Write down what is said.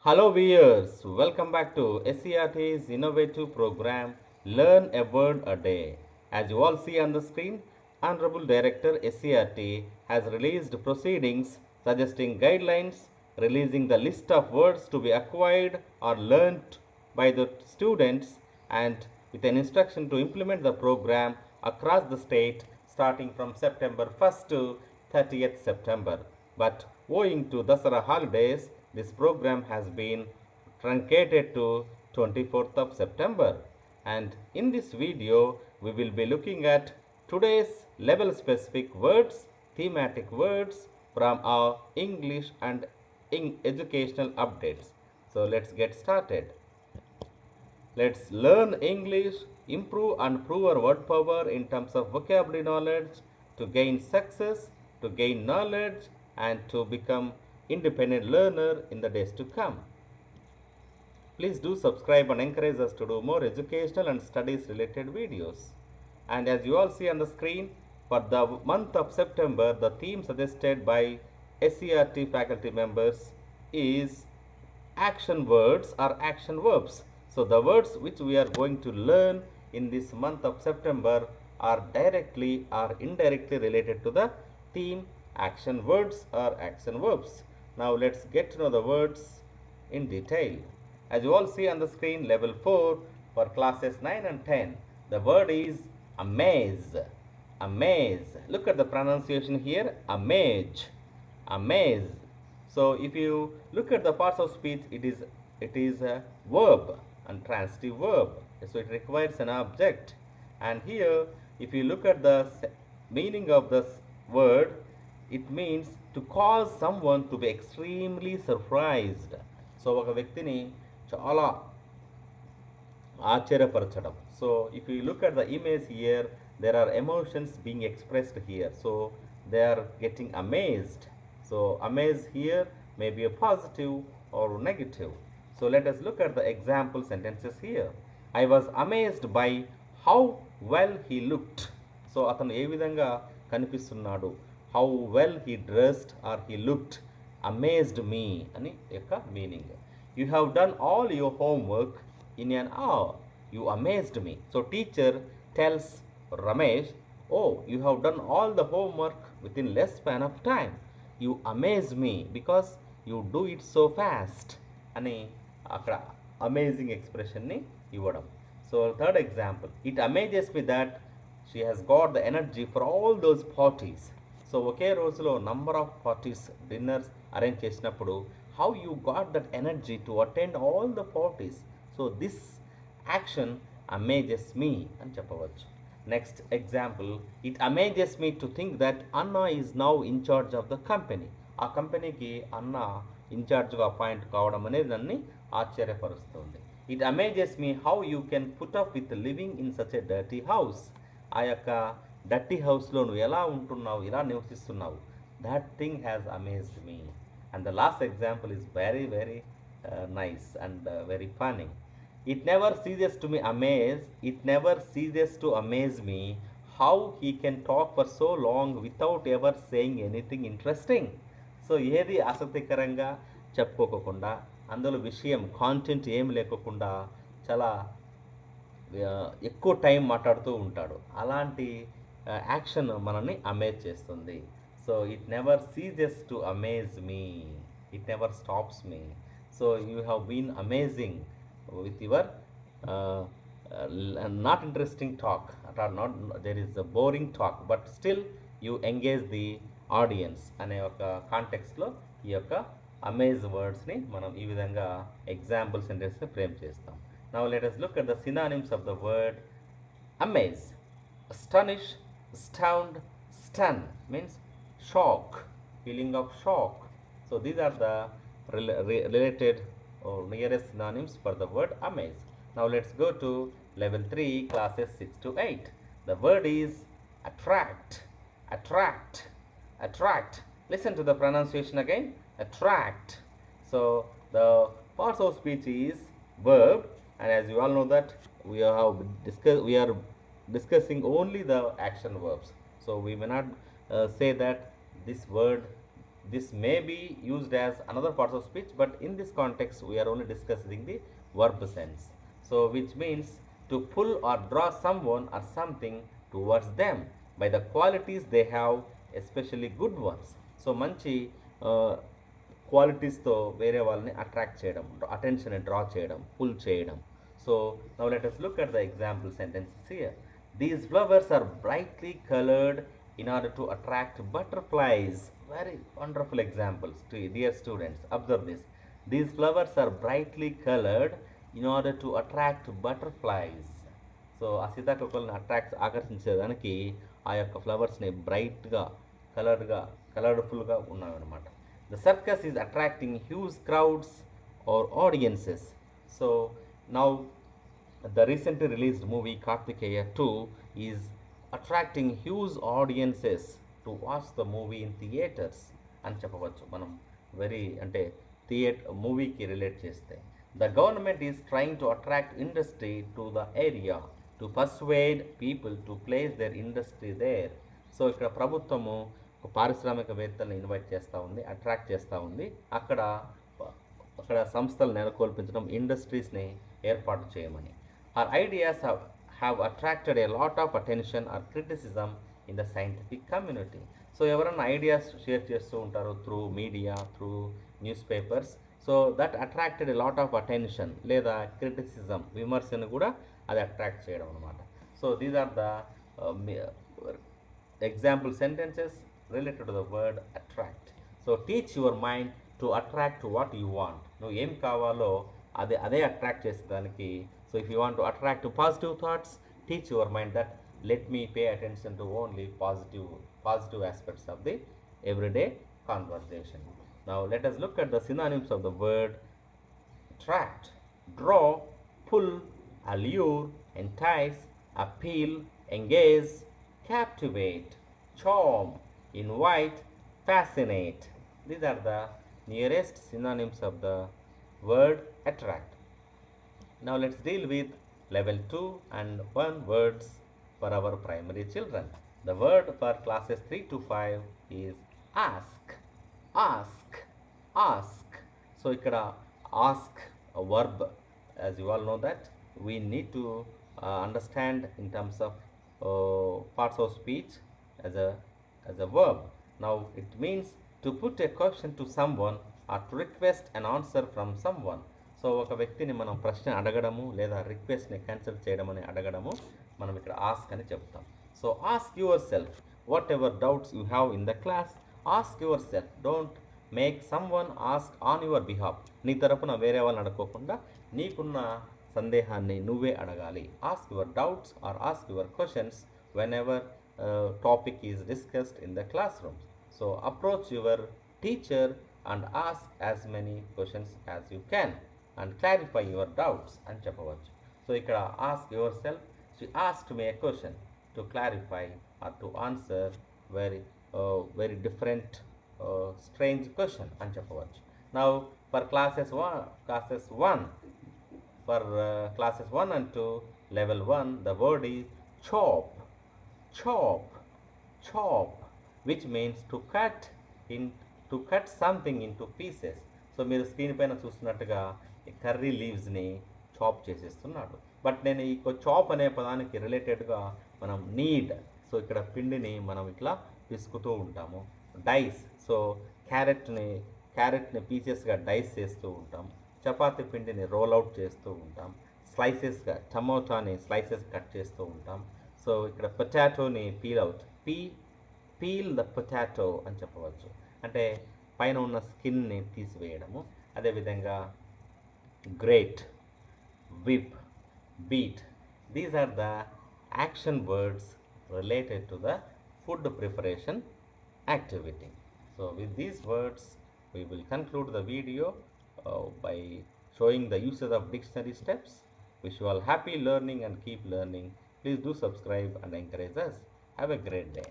Hello viewers, welcome back to SCRT's innovative program Learn a Word a Day. As you all see on the screen, Honorable Director SCRT has released proceedings suggesting guidelines releasing the list of words to be acquired or learnt by the students and with an instruction to implement the program across the state starting from September 1st to 30th September. But owing to Dasara holidays, this program has been truncated to 24th of September. And in this video, we will be looking at today's level specific words, thematic words from our English and educational updates. So let's get started. Let's learn English, improve and prove our word power in terms of vocabulary knowledge, to gain success, to gain knowledge, and to become independent learner in the days to come. Please do subscribe and encourage us to do more educational and studies related videos. And as you all see on the screen, for the month of September, the theme suggested by SCRT faculty members is action words or action verbs. So the words which we are going to learn in this month of September are directly or indirectly related to the theme action words or action verbs. Now let's get to know the words in detail. As you all see on the screen, level 4 for classes 9 and 10, the word is amaze. Amaze. Look at the pronunciation here, amaze. Amaze. So if you look at the parts of speech, it is a verb and transitive verb. So it requires an object. And here, if you look at the meaning of this word, it means to cause someone to be extremely surprised. So ఒక వ్యక్తిని చాలా ఆశ్చర్యపరచడం. So if you look at the image here, there are emotions being expressed here. So they are getting amazed. So amaze here may be a positive or negative. So let us look at the example sentences here. I was amazed by how well he looked. So అతను ఏ విధంగా కనిపిస్తున్నాడు, how well he dressed or he looked, amazed me అని యొక్క meaning. You have done all your homework in an hour. You amazed me. So teacher tells Ramesh, oh, you have done all the homework within less span of time. You amaze me because you do it so fast అని అక్కడ amazing ఎక్స్ప్రెషన్ని ఇవ్వడం. So third example, it amazes me that she has got the energy for all those parties. So ఒకే రోజులో number of parties dinners arrange చేసినప్పుడు how you got that energy to attend all the parties. So this action amazes me అని చెప్పవచ్చు. Next example, it amazes me to think that Anna is now in charge of the company. ఆ కంపెనీకి Anna ఇన్ఛార్జ్గా appoint కావడం అనేది దాన్ని ఆశ్చర్యపరుస్తుంది. It amazes me how you can put up with living in such a dirty house. ఆ యొక్క dirty హౌస్లో నువ్వు ఎలా ఉంటున్నావు, ఎలా నివసిస్తున్నావు, that thing has amazed me. And the last example is very very nice and very funny. It never ceases to me amaze, it never ceases to amaze me how he can talk for so long without ever saying anything interesting. So ఏది ఆసక్తికరంగా చెప్పుకోకుండా, అందులో విషయం content ఏమి లేకోకుండా చాలా ఎక్కువ time మాట్లాడుతూ ఉంటాడు. అలాంటి యాక్షన్ మనల్ని అమేజ్ చేస్తుంది. So it never ceases to amaze me, it never stops me. So you have been amazing with your not interesting talk, or not there is a boring talk, but still you engage the audience అనే ఒక కాంటెక్స్లో ఈ యొక్క amaze వర్డ్స్ని మనం ఈ విధంగా example సెంటెన్స్ని frame చేస్తాం. Now let us look at the synonyms of the word amaze. Astonish, astound, stun means shock, feeling of shock. So these are the related or nearest synonyms for the word amaze. Now let's go to level 3 classes 6 to 8. The word is attract. Attract. Attract. Listen to the pronunciation again. Attract. So the parts of speech is verb, and as you all know that we are discussing only the action verbs. So we may not say that this word this may be used as another part of speech, but in this context we are only discussing the verb sense. So which means to pull or draw someone or something towards them by the qualities they have, especially good ones. So మంచి క్వాలిటీస్తో వేరే వాళ్ళని attract చేయడం, attention draw చేయడం, pull చేయడం. So now let us look at the example sentences here. These flowers are brightly colored in order to attract butterflies. Very wonderful examples, to dear students. Observe this. These flowers are brightly colored in order to attract butterflies. So ఆ సీతాకోకల్ని ఆకర్షించేదానికి ఆ యొక్క ఫ్లవర్స్ని బ్రైట్గా కలర్ఫుల్గా ఉన్నాయన్నమాట. The circus is attracting huge crowds or audiences. So now the recently released movie Kartikeya 2 is attracting huge audiences to watch the movie in theaters అని చెప్పవచ్చు మనం. Very అంటే మూవీకి రిలేట్ చేస్తే. The government is trying to attract industry to the area to persuade people to place their industry there. So ఇక్కడ ప్రభుత్వము పారిశ్రామికవేత్తలను invite చేస్తూ ఉంది, అట్రాక్ట్ చేస్తూ ఉంది. అక్కడ సంస్థలు నెలకొల్పించడం, ఇండస్ట్రీస్ని ఏర్పాటు చేయమని. Her ideas have attracted a lot of attention or criticism in the scientific community. So ఎవరైనా ఐడియాస్ షేర్ చేస్తూ ఉంటారు through media, through news papers. So that attracted a lot of attention లేదా క్రిటిసిజం, విమర్శను కూడా అది అట్రాక్ట్ చేయడం అనమాట. So these are the example sentences related to the word attract. So teach your mind to attract what you want. నువ్వు ఏం కావాలో అదే అట్రాక్ట్ చేసేదానికి. So if you want to attract positive thoughts, teach your mind that let me pay attention to only positive aspects of the everyday conversation. Now let us look at the synonyms of the word attract. Draw, pull, allure, entice, appeal, engage, captivate, charm, invite, fascinate. These are the nearest synonyms of the word attract. Now let's deal with level 2 and 1 words for our primary children. The word for classes 3 to 5 is ask. Ask. Ask. So ikkada ask a verb, as you all know that we need to understand in terms of parts of speech as a verb. Now it means to put a question to someone or to request an answer from someone. So ఒక వ్యక్తిని మనం ప్రశ్న అడగడము లేదా రిక్వెస్ట్ని cancel చేయడం అని అడగడము మనం ఇక్కడ ask అని చెప్తాం. So ask yourself whatever doubts you have in the class. Ask yourself, don't make someone ask on your behalf. నీ తరపున వేరే వాళ్ళని అడగకుండా నీకున్న సందేహాన్ని నువ్వే అడగాలి. Ask your doubts or ask your questions whenever topic is discussed in the classroom. So approach your teacher and ask as many questions as you can and clarify your doubts అని చెప్పవచ్చు. So ఇక్కడ ask yourself, she asked me a question to clarify or to answer very different strange question అని చెప్పవచ్చు. Now for classes 1 and 2 level 1 the word is chop. Which means to cut something into pieces. So మీరు screen పైన చూస్తున్నట్టుగా curry లీవ్స్ని chop చేసేస్తున్నాడు. But నేను ఈ chop అనే పదానికి రిలేటెడ్గా మనం నీడ్, సో ఇక్కడ పిండిని మనం ఇట్లా పిసుకుతూ ఉంటాము. డైస్, సో క్యారెట్ని పీసెస్గా డైస్ చేస్తూ ఉంటాం. చపాతీ పిండిని రోల్ అవుట్ చేస్తూ ఉంటాం. స్లైసెస్గా టమోటాని స్లైసెస్ కట్ చేస్తూ ఉంటాం. సో ఇక్కడ పొటాటోని పీల్ ద పొటాటో అని చెప్పవచ్చు, అంటే పైన ఉన్న స్కిన్ని తీసివేయడము. అదేవిధంగా great, whip, beat. These are the action words related to the food preparation activity. So with these words we will conclude the video by showing the uses of dictionary steps. Wish you all happy learning and keep learning. Please do subscribe and encourage us. Have a great day.